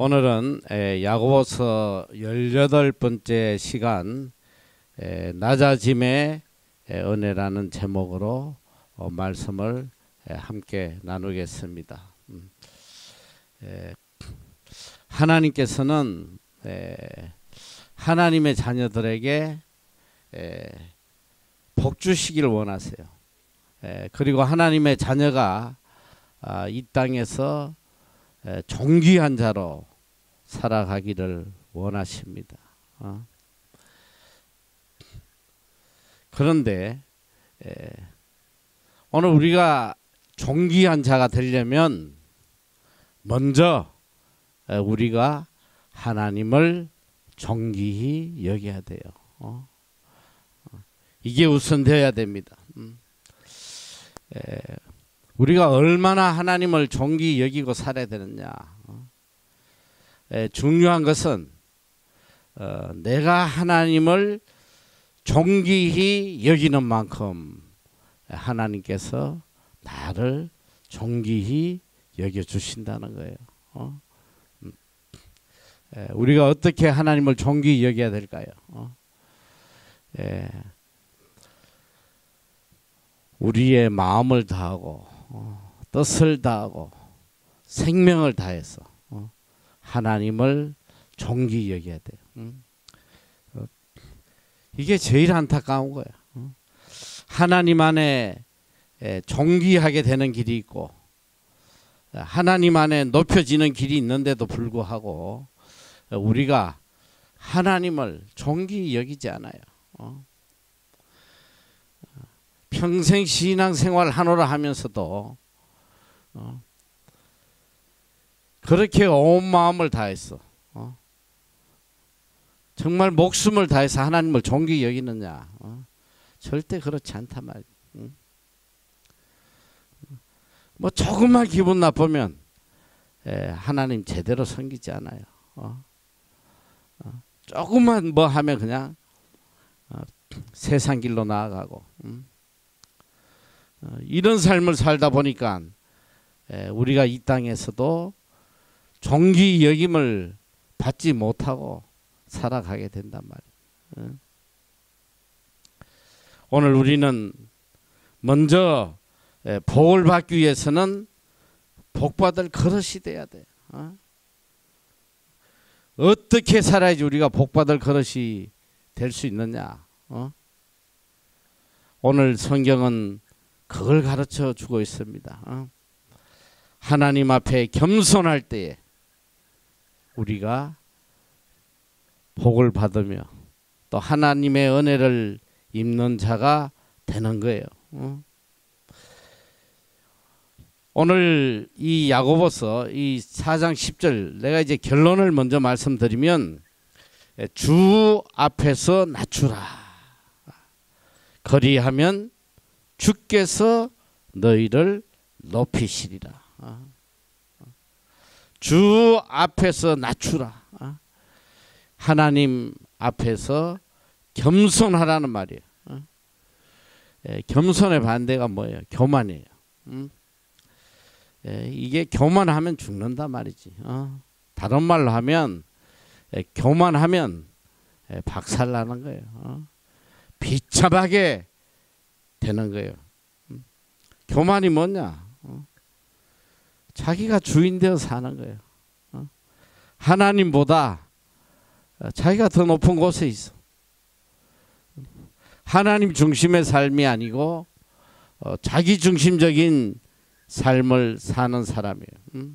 오늘은 야고보서 18번째 시간 낮아짐의 은혜라는 제목으로 말씀을 함께 나누겠습니다. 하나님께서는 하나님의 자녀들에게 복 주시기를 원하세요. 그리고 하나님의 자녀가 이 땅에서 존귀한 자로 살아가기를 원하십니다. 그런데 오늘 우리가 존귀한 자가 되려면 먼저 우리가 하나님을 존귀히 여겨야 돼요. 이게 우선되어야 됩니다. 우리가 얼마나 하나님을 존귀히 여기고 살아야 되느냐. 중요한 것은 내가 하나님을 존귀히 여기는 만큼 하나님께서 나를 존귀히 여겨주신다는 거예요. 우리가 어떻게 하나님을 존귀히 여겨야 될까요? 우리의 마음을 다하고 뜻을 다하고 생명을 다해서 하나님을 존귀히 여겨야 돼요. 이게 제일 안타까운 거예요. 하나님 안에 존귀하게 되는 길이 있고 하나님 안에 높여지는 길이 있는데도 불구하고 우리가 하나님을 존귀히 여기지 않아요. 평생 신앙생활 하노라 하면서도 그렇게 온 마음을 다해서 정말 목숨을 다해서 하나님을 존귀히 여기느냐. 절대 그렇지 않단 말이에요. 뭐 조금만 기분 나쁘면 하나님 제대로 섬기지 않아요. 조금만 뭐 하면 그냥 세상 길로 나아가고 이런 삶을 살다 보니까 우리가 이 땅에서도 존귀히 여김을 받지 못하고 살아가게 된단 말이에요. 오늘 우리는 먼저 복을 받기 위해서는 복받을 그릇이 돼야 돼요. 어떻게 살아야지 우리가 복받을 그릇이 될 수 있느냐. 오늘 성경은 그걸 가르쳐 주고 있습니다. 하나님 앞에 겸손할 때에 우리가 복을 받으며 또 하나님의 은혜를 입는 자가 되는 거예요. 오늘 이 야고보서 이 4장 10절 내가 이제 결론을 먼저 말씀드리면 주 앞에서 낮추라. 그리하면 주께서 너희를 높이시리라. 주 앞에서 낮추라. 하나님 앞에서 겸손하라는 말이에요. 겸손의 반대가 뭐예요? 교만이에요. 이게 교만하면 죽는단 말이지. 다른 말로 하면 교만하면 박살나는 거예요. 비참하게 되는 거예요. 교만이 뭐냐? 자기가 주인 되어 사는 거예요. 하나님보다 자기가 더 높은 곳에 있어. 하나님 중심의 삶이 아니고 자기 중심적인 삶을 사는 사람이에요.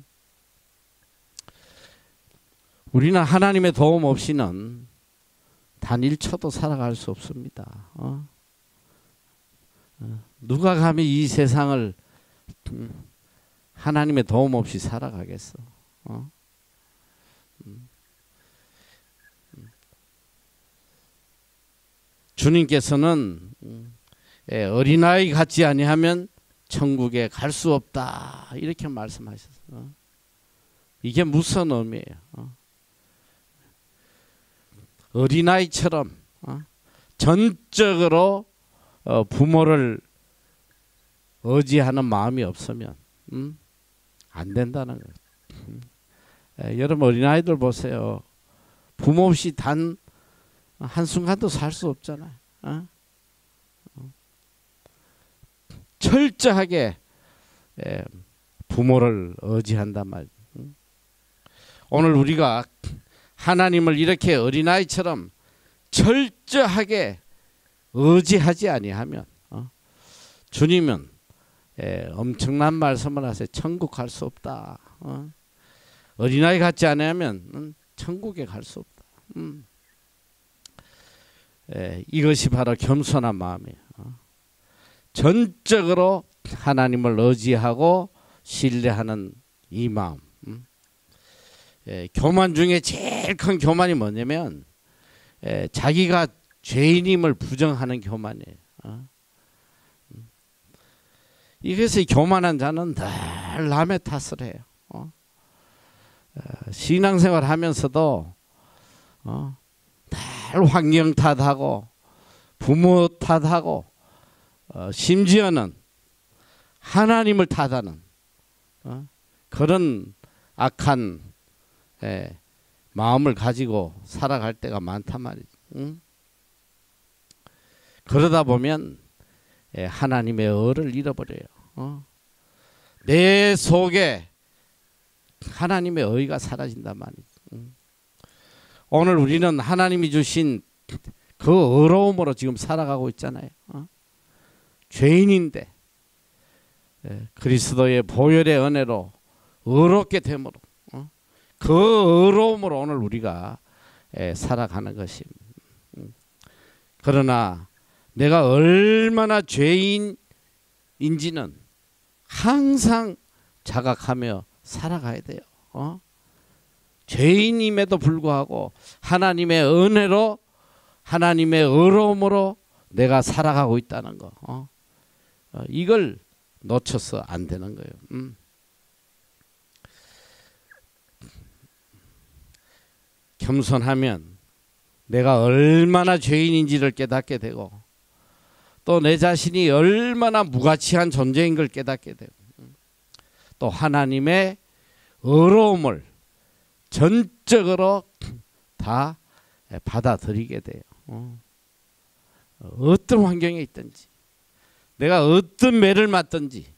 우리는 하나님의 도움 없이는 단 1초도 살아갈 수 없습니다. 누가 감히 이 세상을 하나님의 도움 없이 살아가겠어? 주님께서는 어린아이 같지 아니하면 천국에 갈 수 없다 이렇게 말씀하셨어요. 이게 무슨 의미예요? 어린아이처럼 전적으로 부모를 의지하는 마음이 없으면 안 된다는 거예요. 여러분 어린아이들 보세요. 부모 없이 단 한순간도 살 수 없잖아요. 철저하게 부모를 의지한단 말이에요. 오늘 우리가 하나님을 이렇게 어린아이처럼 철저하게 의지하지 아니하면 주님은 엄청난 말씀을 하세요. 천국 갈 수 없다. 어린아이 같지 않으면 천국에 갈 수 없다. 이것이 바로 겸손한 마음이에요. 전적으로 하나님을 의지하고 신뢰하는 이 마음. 교만 중에 제일 큰 교만이 뭐냐면 자기가 죄인임을 부정하는 교만이에요. 이것이 교만한 자는 늘 남의 탓을 해요. 신앙생활 하면서도 늘 환경 탓하고 부모 탓하고 심지어는 하나님을 탓하는 그런 악한 마음을 가지고 살아갈 때가 많단 말이죠. 그러다 보면 하나님의 의를 잃어버려요. 내 속에 하나님의 의가 사라진단 말이죠. 오늘 우리는 하나님이 주신 그 의로움으로 지금 살아가고 있잖아요. 죄인인데 그리스도의 보혈의 은혜로 의롭게 됨으로 그 의로움으로 오늘 우리가 살아가는 것입니다. 그러나 내가 얼마나 죄인인지는 항상 자각하며 살아가야 돼요. 죄인임에도 불구하고 하나님의 은혜로 하나님의 의로움으로 내가 살아가고 있다는 거. 이걸 놓쳐서 안 되는 거예요. 겸손하면 내가 얼마나 죄인인지를 깨닫게 되고 또 내 자신이 얼마나 무가치한 존재인 걸 깨닫게 되고 또 하나님의 의로움을 전적으로 다 받아들이게 돼요. 어떤 환경에 있든지 내가 어떤 매를 맞든지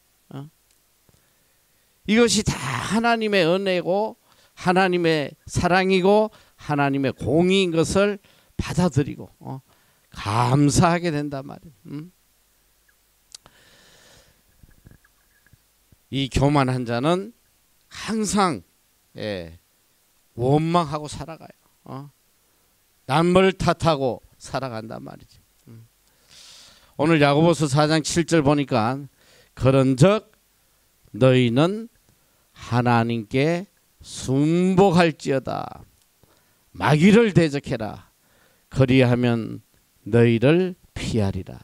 이것이 다 하나님의 은혜고 하나님의 사랑이고 하나님의 공의인 것을 받아들이고 감사하게 된단 말이에요. 이 교만한 자는 항상 원망하고 살아가요. 남을 탓하고 살아간단 말이죠. 오늘 야고보서 4장 7절 보니까 그런즉 너희는 하나님께 순복할지어다 마귀를 대적해라 그리하면 너희를 피하리라.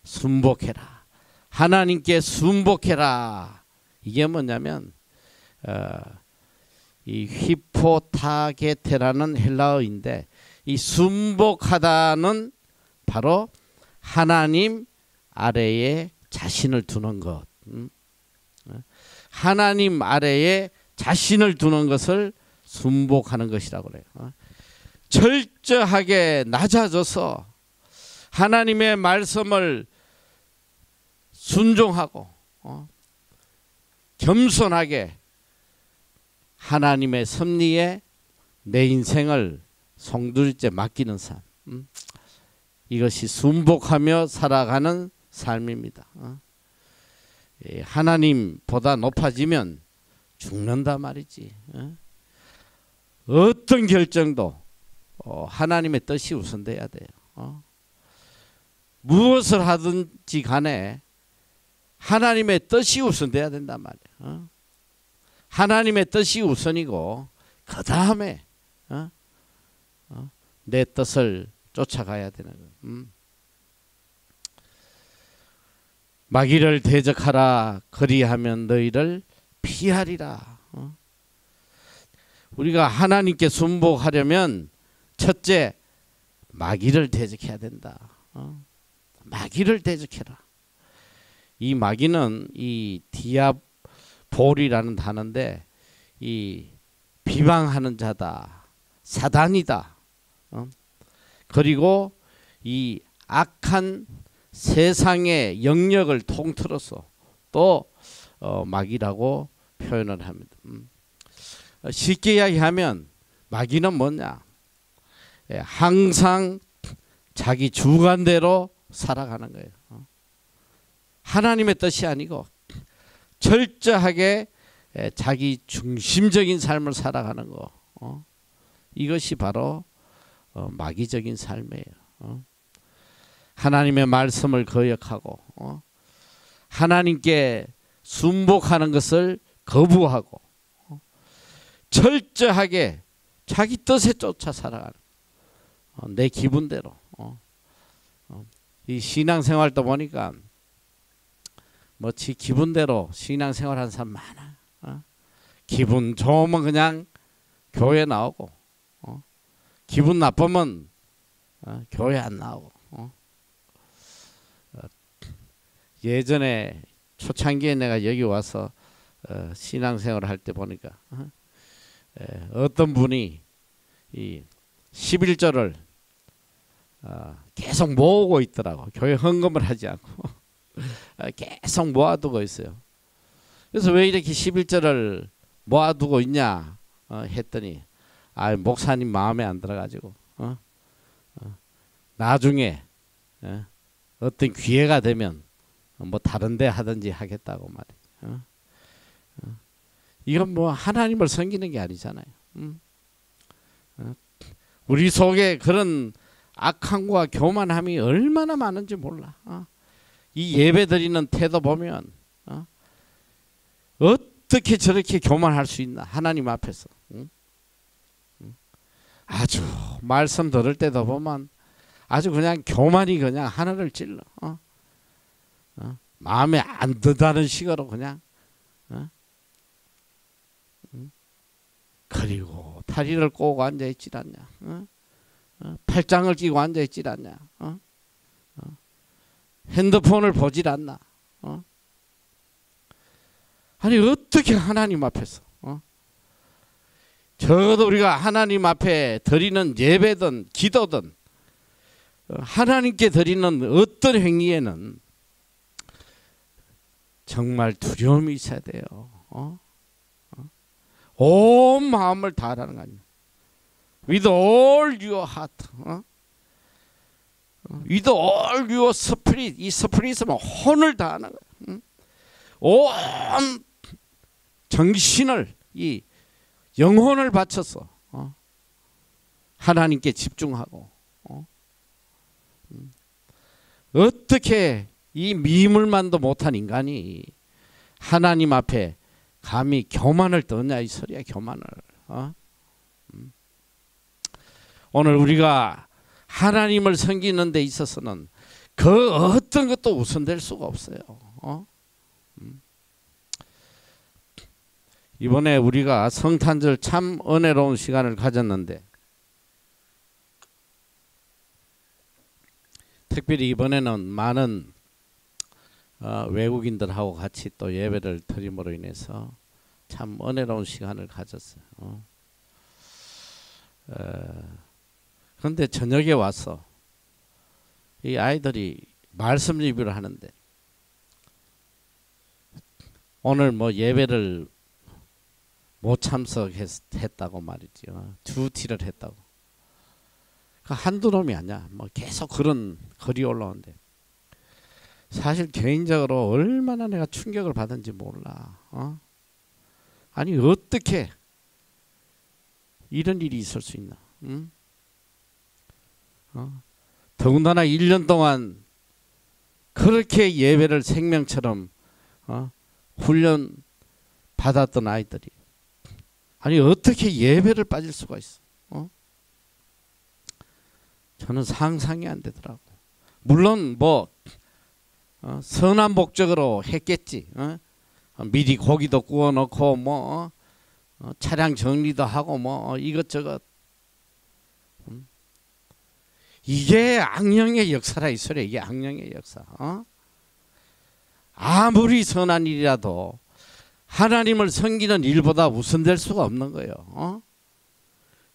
순복해라 하나님께 순복해라. 이게 뭐냐면 이 휘포타게테라는 헬라어인데 이 순복하다는 바로 하나님 아래에 자신을 두는 것. 하나님 아래에 자신을 두는 것을 순복하는 것이라고 그래요. 철저하게 낮아져서 하나님의 말씀을 순종하고 겸손하게 하나님의 섭리에 내 인생을 송두리째 맡기는 삶. 이것이 순복하며 살아가는 삶입니다. 하나님보다 높아지면 죽는다 말이지. 어떤 결정도 하나님의 뜻이 우선돼야 돼요. 무엇을 하든지 간에 하나님의 뜻이 우선돼야 된단 말이에요. 하나님의 뜻이 우선이고 그 다음에 내 뜻을 쫓아가야 되는 거예요. 마귀를 대적하라 그리하면 너희를 피하리라. 우리가 하나님께 순복하려면 첫째 마귀를 대적해야 된다. 마귀를 대적해라. 이 마귀는 이 볼이라는 단어인데 이 비방하는 자다, 사단이다. 그리고 이 악한 세상의 영역을 통틀어서 또 마귀라고 표현을 합니다. 쉽게 이야기하면 마귀는 뭐냐? 항상 자기 주관대로 살아가는 거예요. 하나님의 뜻이 아니고 철저하게 자기 중심적인 삶을 살아가는 거. 이것이 바로 마귀적인 삶이에요. 하나님의 말씀을 거역하고 하나님께 순복하는 것을 거부하고 철저하게 자기 뜻에 쫓아 살아가는 내 기분대로. 이 신앙생활도 보니까 뭐 지 기분대로 신앙생활하는 사람 많아. 기분 좋으면 그냥 교회 나오고 기분 나쁘면 교회 안 나오고. 예전에 초창기에 내가 여기 와서 신앙생활을 할 때 보니까 어떤 분이 이 11조를 계속 모으고 있더라고. 교회 헌금을 하지 않고 계속 모아두고 있어요. 그래서 왜 이렇게 11조를 모아두고 있냐 했더니 목사님 마음에 안 들어가지고 나중에 어떤 기회가 되면 뭐 다른 데 하든지 하겠다고 말이에요. 이건 뭐 하나님을 섬기는 게 아니잖아요. 우리 속에 그런 악함과 교만함이 얼마나 많은지 몰라. 이 예배 드리는 태도 보면 어떻게 저렇게 교만할 수 있나 하나님 앞에서. 아주 말씀 들을 때도 보면 아주 그냥 교만이 그냥 하늘을 찔러. 마음에 안 든다는 식으로 그냥. 그리고 다리를 꼬고 앉아있지 않냐. 팔짱을 끼고 앉아있지 않냐. 핸드폰을 보질 않나. 아니 어떻게 하나님 앞에서 적어도 우리가 하나님 앞에 드리는 예배든 기도든 하나님께 드리는 어떤 행위에는 정말 두려움이 있어야 돼요. 온 마음을 다하라는 거 아니에요. With all your heart. With all your spirit. 이 스피릿은 혼을 다하는 거예요. 온 정신을, 이 영혼을 바쳐서 하나님께 집중하고 어떻게 이 미물만도 못한 인간이 하나님 앞에 감히 교만을 떠냐 이 소리야. 교만을. 오늘 우리가 하나님을 섬기는 데 있어서는 그 어떤 것도 우선될 수가 없어요. 이번에 우리가 성탄절 참 은혜로운 시간을 가졌는데 특별히 이번에는 많은 외국인들하고 같이 또 예배를 드림으로 인해서 참 은혜로운 시간을 가졌어요. 그런데 저녁에 와서 이 아이들이 말씀 리뷰를 하는데 오늘 뭐 예배를 못 참석했다고 말이죠. 듀티를 했다고. 한두 놈이 아니야. 뭐 계속 그런 글이 올라오는데 사실 개인적으로 얼마나 내가 충격을 받은지 몰라. 아니 어떻게 이런 일이 있을 수 있나? 더군다나 1년 동안 그렇게 예배를 생명처럼 훈련 받았던 아이들이 아니 어떻게 예배를 빠질 수가 있어? 저는 상상이 안 되더라고. 물론 뭐 선한 목적으로 했겠지. 미리 고기도 구워 놓고 뭐 차량 정리도 하고 뭐 이것저것. 이게 악령의 역사라 이 소리야. 이게 악령의 역사. 아무리 선한 일이라도 하나님을 섬기는 일보다 우선될 수가 없는 거예요.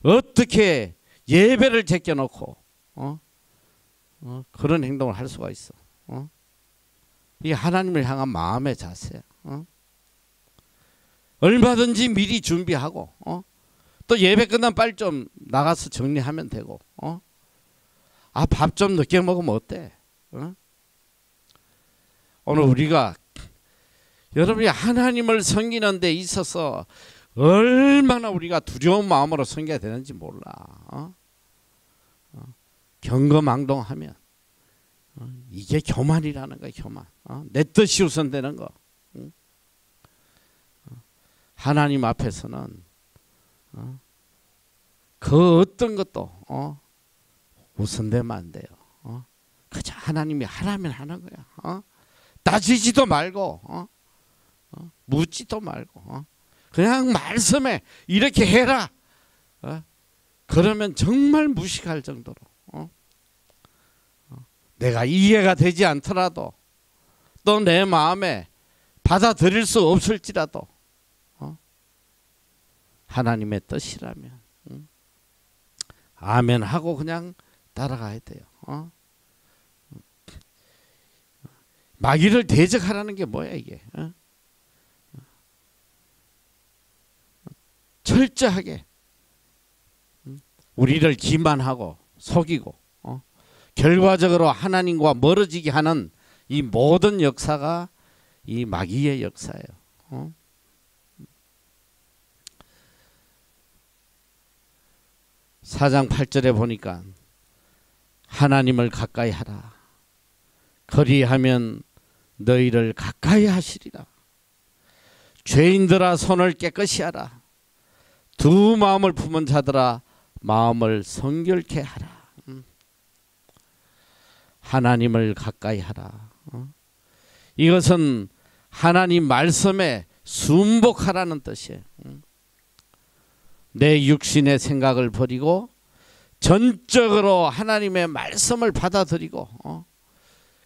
어떻게 예배를 제껴놓고 그런 행동을 할 수가 있어? 이게 하나님을 향한 마음의 자세야. 얼마든지 미리 준비하고 또 예배 끝나면 빨리 좀 나가서 정리하면 되고 밥 좀 늦게 먹으면 어때? 오늘 우리가 여러분이 하나님을 섬기는 데 있어서 얼마나 우리가 두려운 마음으로 섬겨야 되는지 몰라. 경거망동하면 이게 교만이라는 거야. 교만. 내 뜻이 우선되는 거. 하나님 앞에서는 그 어떤 것도 우선되면 안 돼요. 그저 하나님이 하라면 하는 거야. 따지지도 말고 묻지도 말고 그냥 말씀에 이렇게 해라. 그러면 정말 무식할 정도로 내가 이해가 되지 않더라도 또 내 마음에 받아들일 수 없을지라도 하나님의 뜻이라면 아멘 하고 그냥 따라가야 돼요. 마귀를 대적하라는 게 뭐야 이게? 철저하게 우리를 기만하고 속이고 결과적으로 하나님과 멀어지게 하는 이 모든 역사가 이 마귀의 역사예요. 4장 8절에 보니까 하나님을 가까이 하라. 그리하면 너희를 가까이 하시리라. 죄인들아 손을 깨끗이 하라. 두 마음을 품은 자들아 마음을 성결케 하라. 하나님을 가까이 하라. 이것은 하나님 말씀에 순복하라는 뜻이에요. 내 육신의 생각을 버리고 전적으로 하나님의 말씀을 받아들이고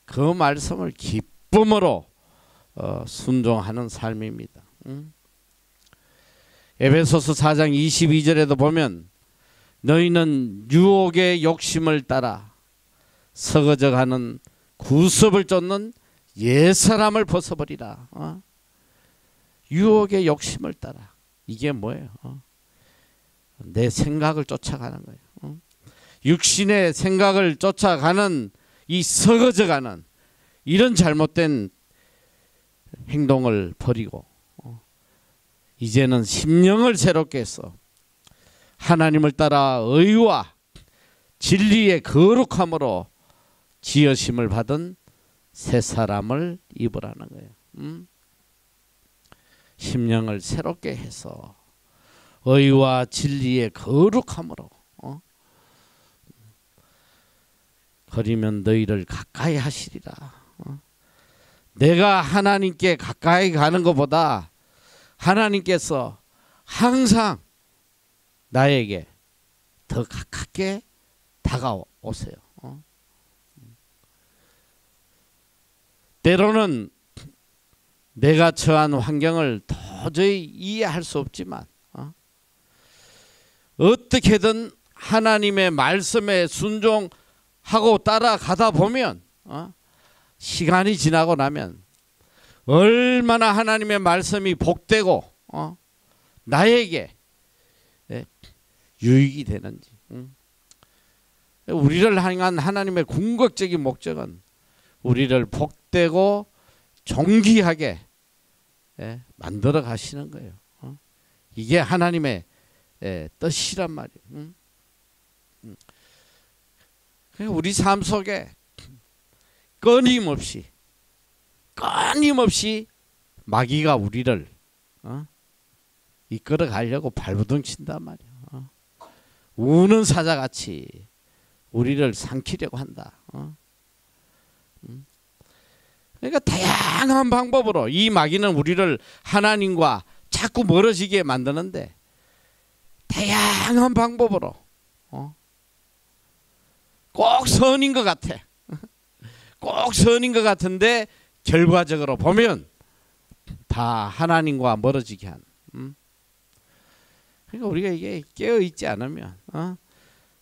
그 말씀을 기쁨으로 순종하는 삶입니다. 에베소서 4장 22절에도 보면 너희는 유혹의 욕심을 따라 서거져가는 구습을 쫓는 옛사람을 벗어버리라. 유혹의 욕심을 따라. 이게 뭐예요? 내 생각을 쫓아가는 거예요. 육신의 생각을 쫓아가는 이 서거져가는 이런 잘못된 행동을 버리고 이제는 심령을 새롭게 해서 하나님을 따라 의와 진리의 거룩함으로 지으심을 받은 새 사람을 입으라는 거예요. 심령을 새롭게 해서 의와 진리의 거룩함으로 그리면 너희를 가까이 하시리라. 내가 하나님께 가까이 가는 것보다 하나님께서 항상 나에게 더 가깝게 다가오세요. 때로는 내가 처한 환경을 도저히 이해할 수 없지만 어떻게든 하나님의 말씀에 순종하고 따라가다 보면 시간이 지나고 나면 얼마나 하나님의 말씀이 복되고 나에게 유익이 되는지. 우리를 향한 하나님의 궁극적인 목적은 우리를 복되고 존귀하게 만들어 가시는 거예요. 이게 하나님의 뜻이란 말이에요. 우리 삶 속에 끊임없이 마귀가 우리를 이끌어 가려고 발부둥 친단 말이에요. 우는 사자같이 우리를 삼키려고 한다. 그러니까 다양한 방법으로 이 마귀는 우리를 하나님과 자꾸 멀어지게 만드는데 다양한 방법으로 꼭 선인 것 같아. 꼭 선인 것 같은데 결과적으로 보면 다 하나님과 멀어지게 한. 그러니까 우리가 이게 깨어 있지 않으면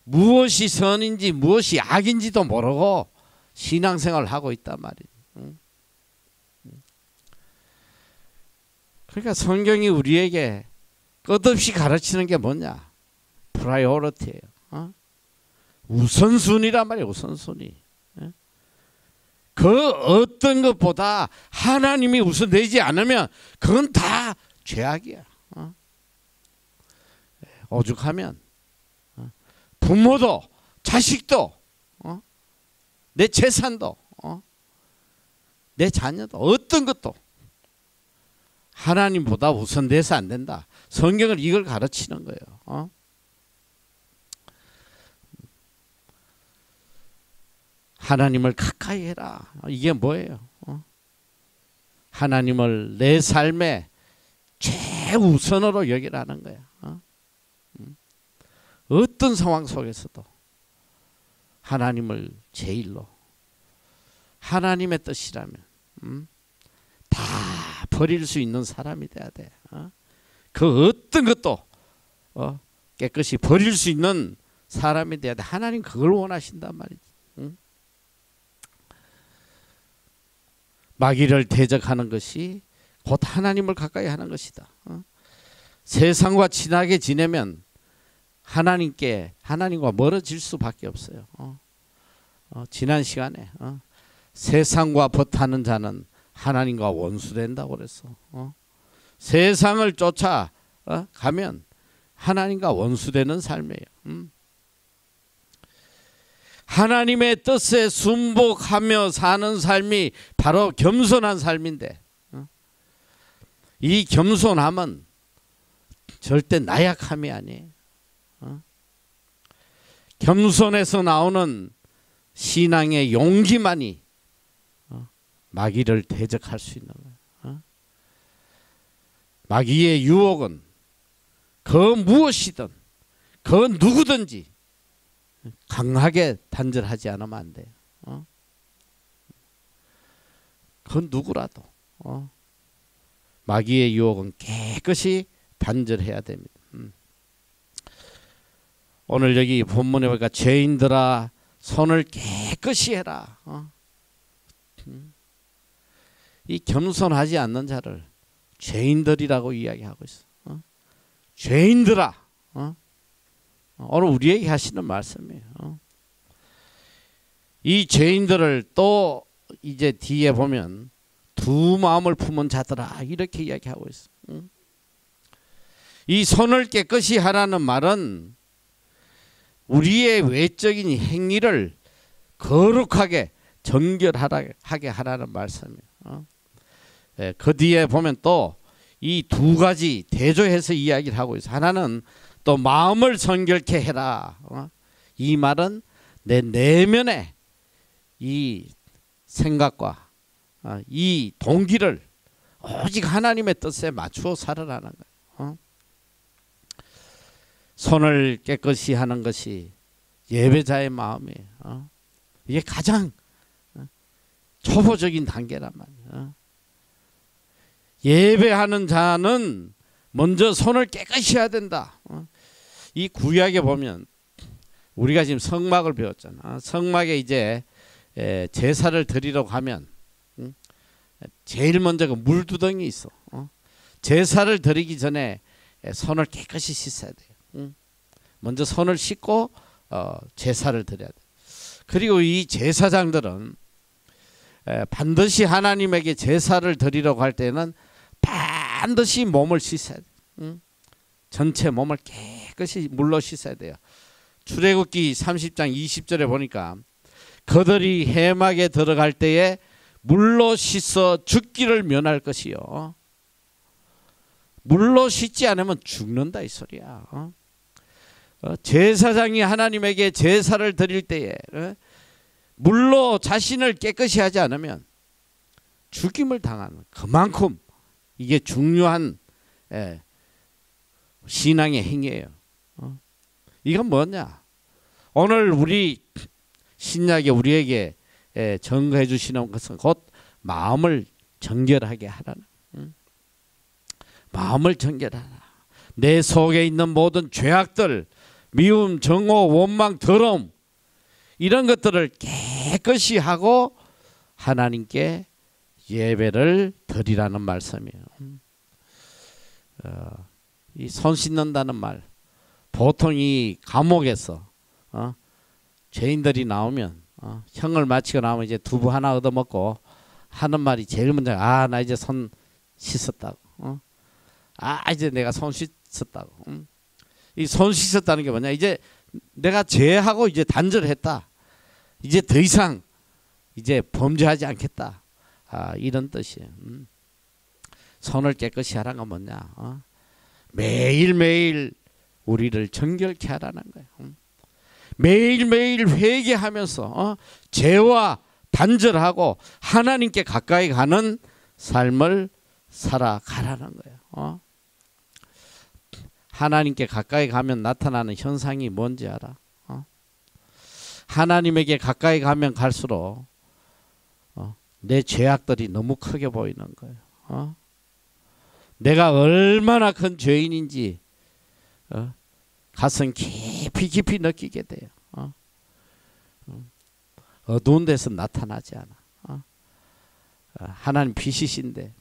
무엇이 선인지 무엇이 악인지도 모르고 신앙생활을 하고 있단 말이에요. 그러니까 성경이 우리에게 끝없이 가르치는 게 뭐냐? 프라이오리티예요. 우선순위란 말이에요. 우선순위. 그 어떤 것보다 하나님이 우선되지 않으면 그건 다 죄악이야. 오죽하면 부모도 자식도 내 재산도 내 자녀도 어떤 것도 하나님보다 우선돼서 안 된다. 성경은 이걸 가르치는 거예요. 하나님을 가까이 해라. 이게 뭐예요? 하나님을 내 삶의 최우선으로 여기라는 거야. 어떤 상황 속에서도 하나님을 제일로, 하나님의 뜻이라면 다 버릴 수 있는 사람이 돼야 돼. 그 어떤 것도 깨끗이 버릴 수 있는 사람이 돼야 돼. 하나님 그걸 원하신단 말이지. 마귀를 대적하는 것이 곧 하나님을 가까이 하는 것이다. 세상과 친하게 지내면 하나님과 멀어질 수밖에 없어요. 지난 시간에 세상과 벗하는 자는 하나님과 원수된다고 그랬어. 세상을 쫓아 가면 하나님과 원수되는 삶이에요. 하나님의 뜻에 순복하며 사는 삶이 바로 겸손한 삶인데, 이 겸손함은 절대 나약함이 아니에요. 겸손에서 나오는 신앙의 용기만이 마귀를 대적할 수 있는 거예요. 마귀의 유혹은 그 무엇이든 그 누구든지 강하게 단절하지 않으면 안 돼요. 그 누구라도 마귀의 유혹은 깨끗이 단절해야 됩니다. 오늘 여기 본문에 보니까 죄인들아 손을 깨끗이 해라. 이 겸손하지 않는 자를 죄인들이라고 이야기하고 있어. 죄인들아. 오늘 우리에게 하시는 말씀이에요. 이 죄인들을 또 이제 뒤에 보면 두 마음을 품은 자들아 이렇게 이야기하고 있어. 이 손을 깨끗이 하라는 말은 우리의 외적인 행위를 거룩하게 정결하게 하라는 말씀이에요. 그 뒤에 보면 또 이 두 가지 대조해서 이야기를 하고 있어요. 하나는 또 마음을 정결케 해라. 이 말은 내 내면에 이 생각과 이 동기를 오직 하나님의 뜻에 맞추어 살아라는 거예요. 손을 깨끗이 하는 것이 예배자의 마음이에요. 이게 가장 초보적인 단계란 말이에요. 예배하는 자는 먼저 손을 깨끗이 해야 된다. 이 구약에 보면 우리가 지금 성막을 배웠잖아. 성막에 이제 제사를 드리러 가면 제일 먼저 그 물두덩이 있어. 제사를 드리기 전에 손을 깨끗이 씻어야 돼요. 먼저 손을 씻고 제사를 드려야 돼. 그리고 이 제사장들은 반드시 하나님에게 제사를 드리려고 할 때는 반드시 몸을 씻어야 돼. 전체 몸을 깨끗이 물로 씻어야 돼요. 출애굽기 30장 20절에 보니까 그들이 회막에 들어갈 때에 물로 씻어 죽기를 면할 것이요. 물로 씻지 않으면 죽는다 이 소리야. 제사장이 하나님에게 제사를 드릴 때에 물로 자신을 깨끗이 하지 않으면 죽임을 당하는, 그만큼 이게 중요한 신앙의 행위예요. 이건 뭐냐? 오늘 우리 신약에 우리에게 증거해 주시는 것은 곧 마음을 정결하게 하라는. 마음을 정결하라. 내 속에 있는 모든 죄악들, 미움, 정오, 원망, 더러움 이런 것들을 깨끗이 하고 하나님께 예배를 드리라는 말씀이에요. 이 손 씻는다는 말, 보통 이 감옥에서 죄인들이 나오면 형을 마치고 나오면 이제 두부 하나 얻어먹고 하는 말이 제일 먼저 나 이제 손 씻었다고. 이제 내가 손 씻었다고. 이 손 씻었다는 게 뭐냐? 이제 내가 죄하고 이제 단절했다. 이제 더 이상 이제 범죄하지 않겠다. 이런 뜻이에요. 손을 깨끗이 하라는 건 뭐냐? 매일매일 우리를 정결케 하라는 거예요. 매일매일 회개하면서 죄와 단절하고 하나님께 가까이 가는 삶을 살아가라는 거예요. 하나님께 가까이 가면 나타나는 현상이 뭔지 알아? 하나님에게 가까이 가면 갈수록 내 죄악들이 너무 크게 보이는 거예요. 내가 얼마나 큰 죄인인지 가슴 깊이 느끼게 돼요. 어두운 데서 나타나지 않아. 하나님 빛이신데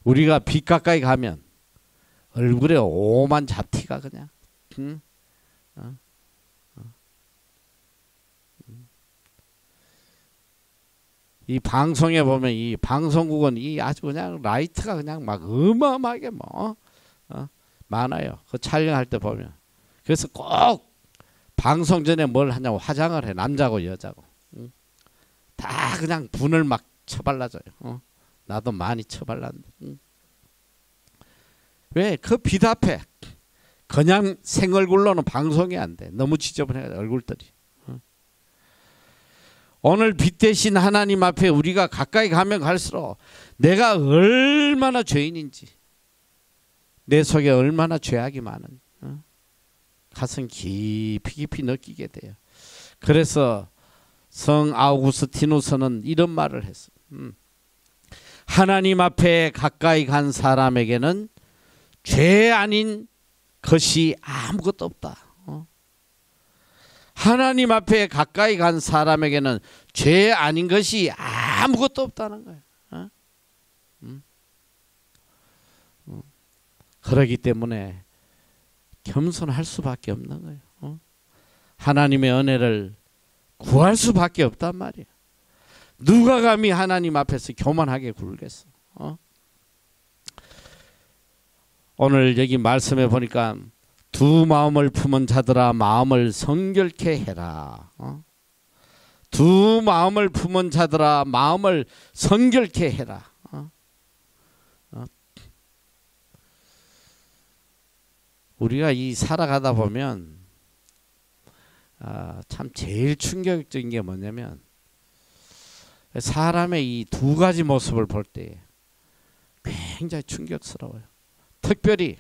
우리가 빛 가까이 가면 얼굴에 오만 잡티가 그냥. 이 방송에 보면 이 방송국은 이 아주 그냥 라이트가 그냥 막 어마어마하게 많아요. 그 촬영할 때 보면. 그래서 꼭 방송 전에 뭘 하냐고 화장을 해. 남자고 여자고. 다 그냥 분을 막 쳐발라줘요. 나도 많이 쳐발랐는데. 왜? 그 빛 앞에 그냥 생얼굴로는 방송이 안 돼. 너무 지저분해 얼굴들이. 오늘 빛 대신 하나님 앞에 우리가 가까이 가면 갈수록 내가 얼마나 죄인인지, 내 속에 얼마나 죄악이 많은지 가슴 깊이 느끼게 돼요. 그래서 성 아우구스티누스는 이런 말을 했어요. 하나님 앞에 가까이 간 사람에게는 죄 아닌 것이 아무것도 없다. 하나님 앞에 가까이 간 사람에게는 죄 아닌 것이 아무것도 없다는 거예요. 그러기 때문에 겸손할 수밖에 없는 거예요. 하나님의 은혜를 구할 수밖에 없단 말이에요. 누가 감히 하나님 앞에서 교만하게 굴겠어? 오늘 여기 말씀해 보니까 두 마음을 품은 자들아 마음을 성결케 해라. 두 마음을 품은 자들아 마음을 성결케 해라. 우리가 이 살아가다 보면 참 제일 충격적인 게 뭐냐면 사람의 이 두 가지 모습을 볼 때 굉장히 충격스러워요. 특별히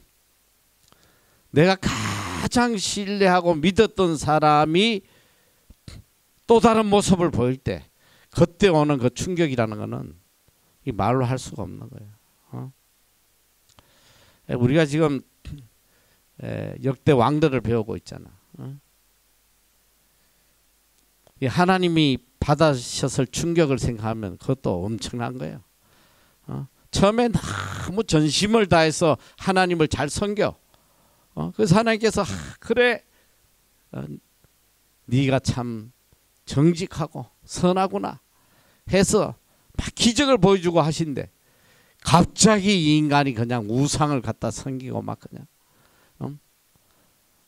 내가 가장 신뢰하고 믿었던 사람이 또 다른 모습을 보일 때 그때 오는 그 충격이라는 것은 이 말로 할 수가 없는 거예요. 우리가 지금 역대 왕들을 배우고 있잖아. 이 하나님이 받으셨을 충격을 생각하면 그것도 엄청난 거예요. 처음에 너무 전심을 다해서 하나님을 잘 섬겨. 그래서 하나님께서 그래 네가 참 정직하고 선하구나 해서 막 기적을 보여주고 하신데 갑자기 이 인간이 그냥 우상을 갖다 섬기고 막 그냥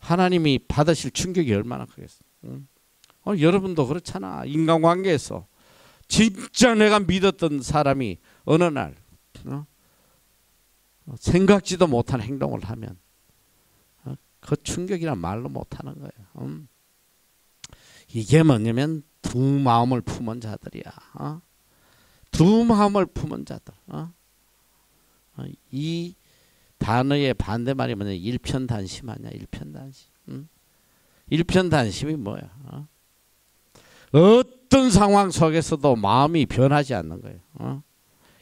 하나님이 받으실 충격이 얼마나 크겠어. 여러분도 그렇잖아. 인간관계에서 진짜 내가 믿었던 사람이 어느 날 생각지도 못한 행동을 하면 그 충격이란 말로 못하는 거예요. 이게 뭐냐면 두 마음을 품은 자들이야. 두 마음을 품은 자들. 이 단어의 반대말이 뭐냐? 일편단심 아니야? 일편단심. 일편단심이 뭐야? 어떤 상황 속에서도 마음이 변하지 않는 거예요.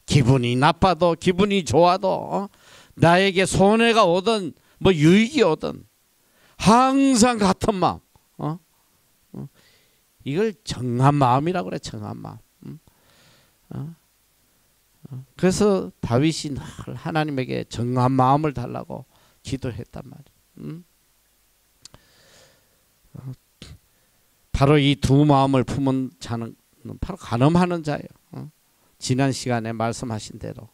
기분이 나빠도 기분이 좋아도 나에게 손해가 오든 뭐 유익이 오든 항상 같은 마음. 이걸 정한 마음이라고 그래. 정한 마음. 그래서 다윗이 늘 하나님에게 정한 마음을 달라고 기도했단 말이에요. 바로 이 두 마음을 품은 자는 바로 간음하는 자예요. 지난 시간에 말씀하신 대로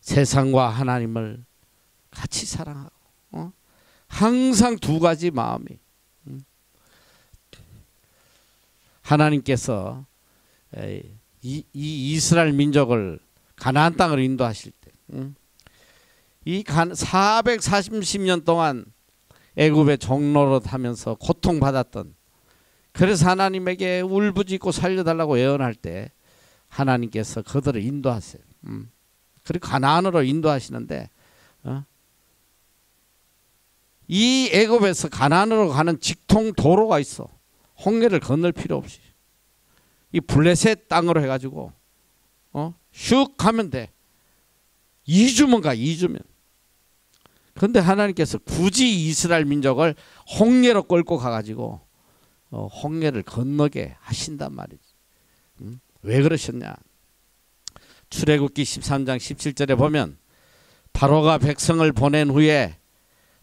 세상과 하나님을 같이 사랑하고 항상 두 가지 마음이. 하나님께서 이 이스라엘 민족을 가나안 땅으로 인도하실 때 이 440년 동안 애굽의 종로로 하면서 고통받았던, 그래서 하나님에게 울부짖고 살려달라고 애원할 때 하나님께서 그들을 인도하세요. 그리고 가나안으로 인도하시는데 이 애굽에서 가나안으로 가는 직통 도로가 있어. 홍해를 건널 필요 없이 이 블레셋 땅으로 해가지고 슉 가면 돼. 2주면 가. 2주면. 그런데 하나님께서 굳이 이스라엘 민족을 홍해로 끌고 가가지고 홍해를 건너게 하신단 말이지. 왜 그러셨냐? 출애굽기 13장 17절에 보면 바로가 백성을 보낸 후에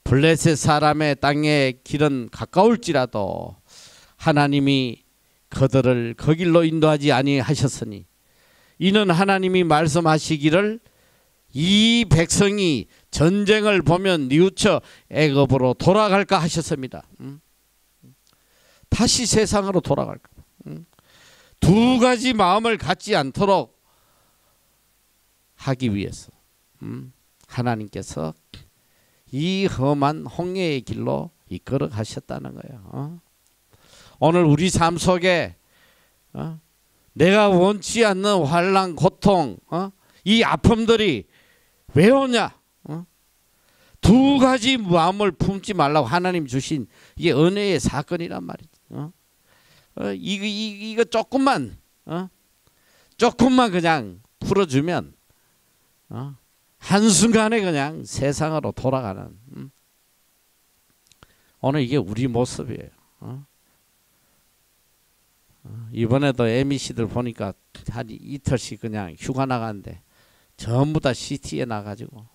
블레셋 사람의 땅의 길은 가까울지라도 하나님이 그들을 그 길로 인도하지 아니하셨으니 이는 하나님이 말씀하시기를 이 백성이 전쟁을 보면 뉘우쳐 애굽으로 돌아갈까 하셨습니다. 다시 세상으로 돌아갈까. 두 가지 마음을 갖지 않도록 하기 위해서 하나님께서 이 험한 홍해의 길로 이끌어 가셨다는 거예요. 오늘 우리 삶 속에 내가 원치 않는 환난, 고통, 이 아픔들이 왜 오냐? 두 가지 마음을 품지 말라고 하나님 주신 이게 은혜의 사건이란 말이지. 이거 조금만 그냥 풀어주면 한순간에 그냥 세상으로 돌아가는. 오늘 이게 우리 모습이에요. 이번에도 MEC들 보니까 한 이틀씩 그냥 휴가 나가는데 전부 다 CT에 나가지고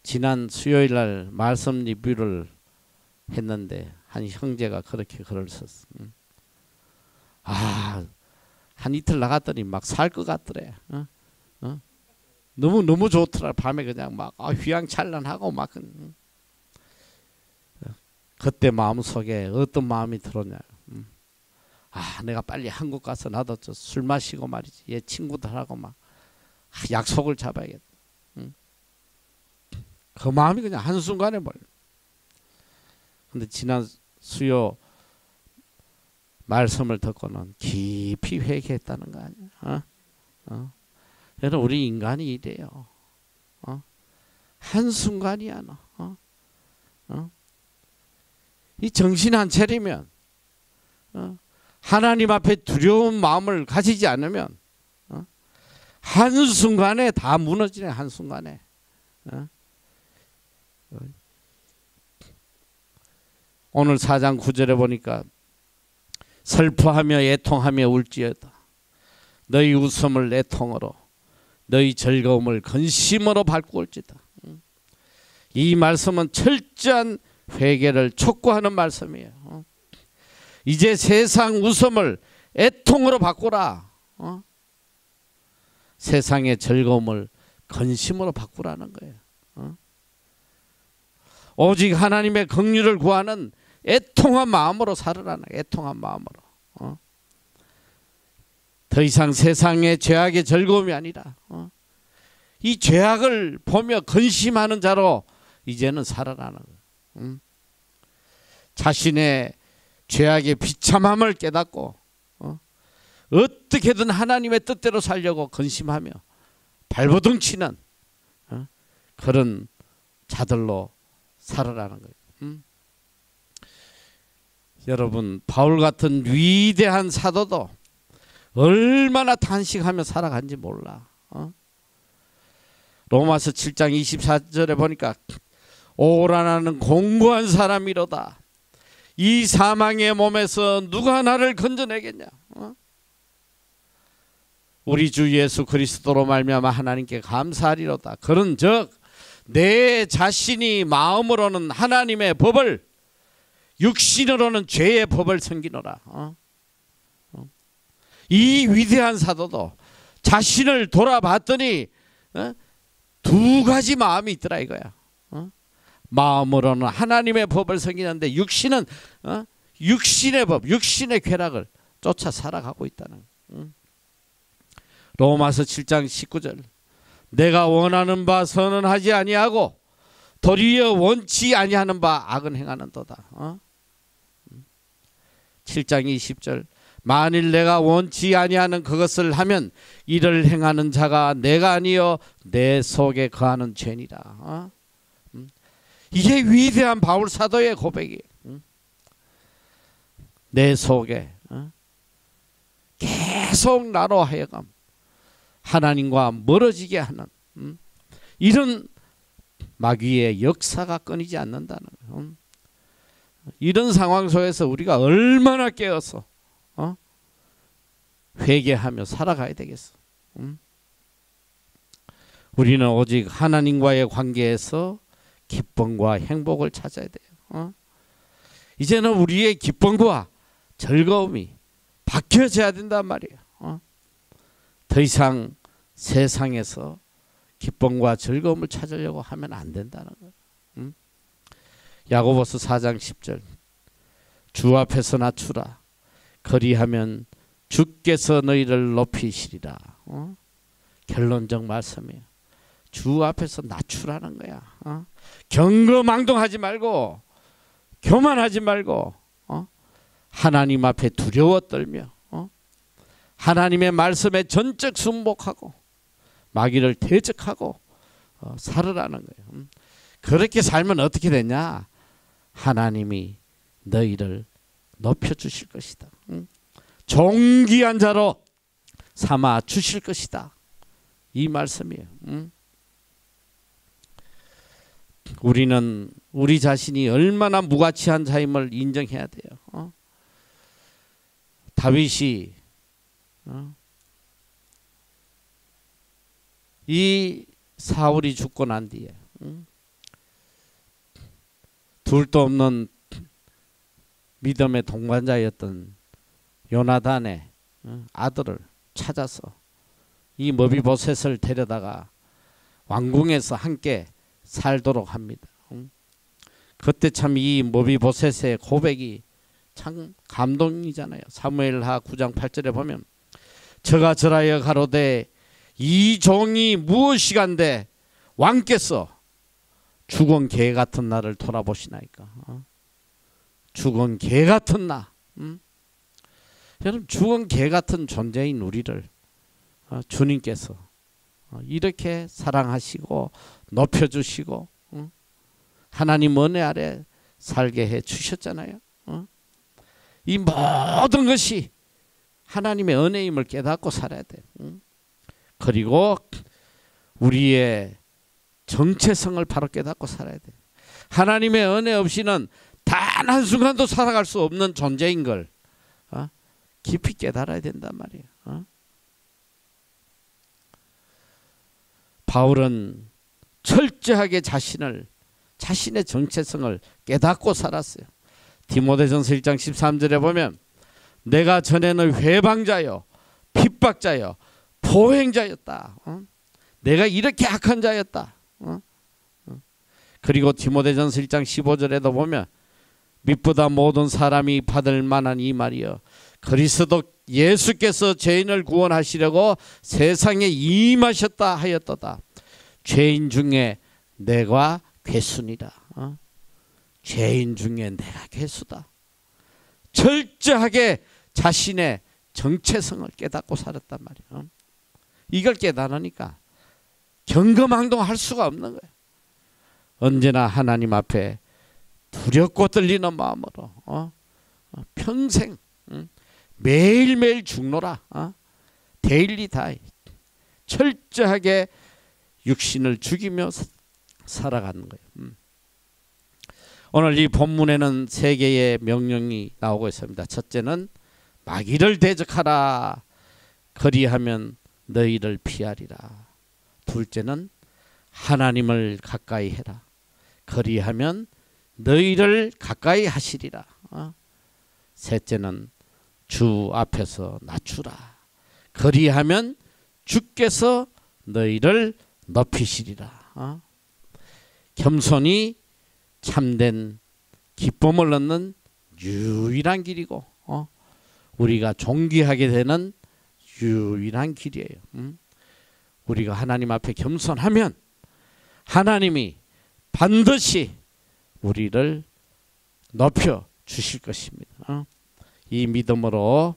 지난 수요일 날 말씀 리뷰를 했는데 한 형제가 그렇게 글을 썼어. 한 이틀 나갔더니 막 살 것 같더래. 너무 좋더라. 밤에 그냥 막 휘황찬란하고 막. 그때 마음속에 어떤 마음이 들었냐. 내가 빨리 한국 가서 나도 술 마시고 말이지. 얘 친구들하고 막 약속을 잡아야겠다. 그 마음이 그냥 한순간에 몰려. 근데 지난 수요 말씀을 듣고는 깊이 회개했다는 거 아니야. 여러분 우리 인간이 이래요. 한순간이야 너. 이 정신 안 차리면 하나님 앞에 두려운 마음을 가지지 않으면 한순간에 다 무너지네. 한순간에. 오늘 4장 9절에 보니까 슬퍼하며 애통하며 울지어다. 너희 웃음을 애통으로 너희 즐거움을 근심으로 바꾸올지다. 이 말씀은 철저한 회개를 촉구하는 말씀이에요. 이제 세상 웃음을 애통으로 바꾸라. 세상의 즐거움을 근심으로 바꾸라는 거예요. 오직 하나님의 긍휼을 구하는 애통한 마음으로 살으라는 거예요. 애통한 마음으로. 더 이상 세상의 죄악의 즐거움이 아니라 이 죄악을 보며 근심하는 자로 이제는 살아라는 거예요. 자신의 죄악의 비참함을 깨닫고 어떻게든 하나님의 뜻대로 살려고 근심하며 발버둥치는 그런 자들로 살아라는 거예요. 여러분 바울 같은 위대한 사도도 얼마나 탄식하며 살아간지 몰라. 로마서 7장 24절에 보니까 오라나는 공고한 사람이로다. 이 사망의 몸에서 누가 나를 건져내겠냐. 우리 주 예수 그리스도로 말미암아 하나님께 감사하리로다. 그런즉 내 자신이 마음으로는 하나님의 법을, 육신으로는 죄의 법을 섬기노라. 이 위대한 사도도 자신을 돌아봤더니 두 가지 마음이 있더라 이거야. 마음으로는 하나님의 법을 섬기는데 육신은 육신의 법, 육신의 쾌락을 쫓아 살아가고 있다는. 로마서 7장 19절 내가 원하는 바 선언하지 아니하고 도리어 원치 아니하는 바 악은 행하는도다. 7장 20절 만일 내가 원치 아니하는 그것을 하면 이를 행하는 자가 내가 아니요 내 속에 거하는 죄니라. 이게 위대한 바울 사도의 고백이에요. 내 속에 계속 나로 하여금 하나님과 멀어지게 하는 이런 마귀의 역사가 끊이지 않는다는 거예요. 이런 상황 속에서 우리가 얼마나 깨어서 회개하며 살아가야 되겠어. 우리는 오직 하나님과의 관계에서 기쁨과 행복을 찾아야 돼요. 이제는 우리의 기쁨과 즐거움이 바뀌어져야 된단 말이에요. 더 이상 세상에서 기쁨과 즐거움을 찾으려고 하면 안 된다는 거예요. 야고보서 4장 10절 주 앞에서 낮추라. 그리하면 주께서 너희를 높이시리라. 결론적 말씀이에요. 주 앞에서 낮추라는 거야. 경거망동하지 말고 교만하지 말고 하나님 앞에 두려워 떨며 하나님의 말씀에 전적 순복하고 마귀를 대적하고 살으라는 거예요. 그렇게 살면 어떻게 되냐? 하나님이 너희를 높여주실 것이다. 존귀한 자로 삼아 주실 것이다. 이 말씀이에요. 우리는 우리 자신이 얼마나 무가치한 자임을 인정해야 돼요. 다윗이 이 사울이 죽고 난 뒤에 둘도 없는 믿음의 동반자였던 요나단의 아들을 찾아서 이 머비보셋을 데려다가 왕궁에서 함께 살도록 합니다. 그때 참 이 머비보셋의 고백이 참 감동이잖아요. 사무엘하 9장 8절에 보면 저가 절하여 가로되 이 종이 무엇이간데 왕께서 죽은 개 같은 나를 돌아보시나이까. 죽은 개 같은 나. 여러분 죽은 개 같은 존재인 우리를 주님께서 이렇게 사랑하시고 높여주시고 하나님 은혜 아래 살게 해 주셨잖아요. 이 모든 것이 하나님의 은혜임을 깨닫고 살아야 돼. 그리고 우리의 정체성을 바로 깨닫고 살아야 돼. 하나님의 은혜 없이는 단 한순간도 살아갈 수 없는 존재인 걸 깊이 깨달아야 된단 말이에요. 바울은 철저하게 자신의 정체성을 깨닫고 살았어요. 디모데전서 1장 13절에 보면 내가 전에는 회방자요 핍박자요 포행자였다. 내가 이렇게 악한 자였다. 그리고 디모데전서 1장 15절에도 보면 믿보다 모든 사람이 받을 만한 이 말이여 그리스도 예수께서 죄인을 구원하시려고 세상에 임하셨다 하였도다. 죄인 중에 내가 괴순이다. 죄인 중에 내가 괴수다. 철저하게 자신의 정체성을 깨닫고 살았단 말이에요. 이걸 깨달으니까 경거망동할 수가 없는 거예요. 언제나 하나님 앞에 두렵고 떨리는 마음으로 평생 매일매일 죽노라. 데일리 다이 철저하게 육신을 죽이며 살아가는 거예요. 오늘 이 본문에는 세 개의 명령이 나오고 있습니다. 첫째는 마귀를 대적하라. 그리하면 너희를 피하리라. 둘째는 하나님을 가까이 해라. 그리하면 너희를 가까이 하시리라. 셋째는 주 앞에서 낮추라. 그리하면 주께서 너희를 높이시리라. 겸손이 참된 기쁨을 얻는 유일한 길이고 우리가 존귀하게 되는 유일한 길이에요. 우리가 하나님 앞에 겸손하면 하나님이 반드시 우리를 높여 주실 것입니다. 이 믿음으로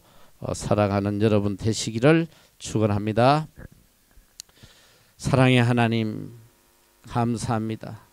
살아가는 여러분 되시기를 축원합니다. 사랑의 하나님 감사합니다.